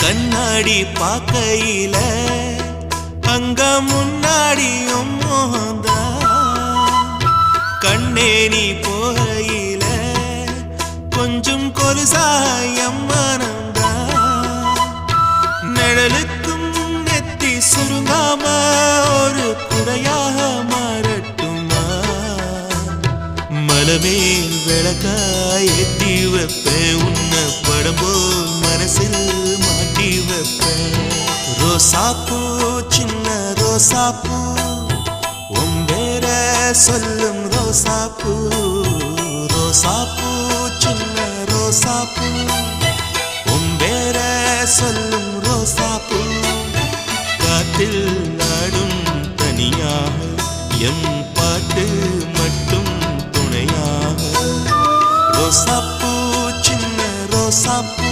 கண்ணாடி பார்க்கையில அங்க முன்னாடியும் மோகந்தா கண்ணே நீ போகையில கொஞ்சம் கொலுசாயம் மனந்தா நிழலுக்கும் நெத்தி சுருங்காம ஒரு குறையாக மாறட்டுமா மலமேல் விளக்காய் ஏத்தி வைப்பேன் உன்னை படம் போல் மனசில் மாட்டி வைப்பேன் ரோசாப்பூ சின்ன ரோசாப்பூ உன் பேர சொல்லும் ரோசாப்பூ ரோசாப்பூ சின்ன ரோசாப்பூ உன் பேர சொல்லும் ரோசாப்பூ காத்தில் ஆடும் தனியாக எம் பாட்டு மட்டும் துணையாக ரோசாப்பூ சின்ன ரோசாப்பூ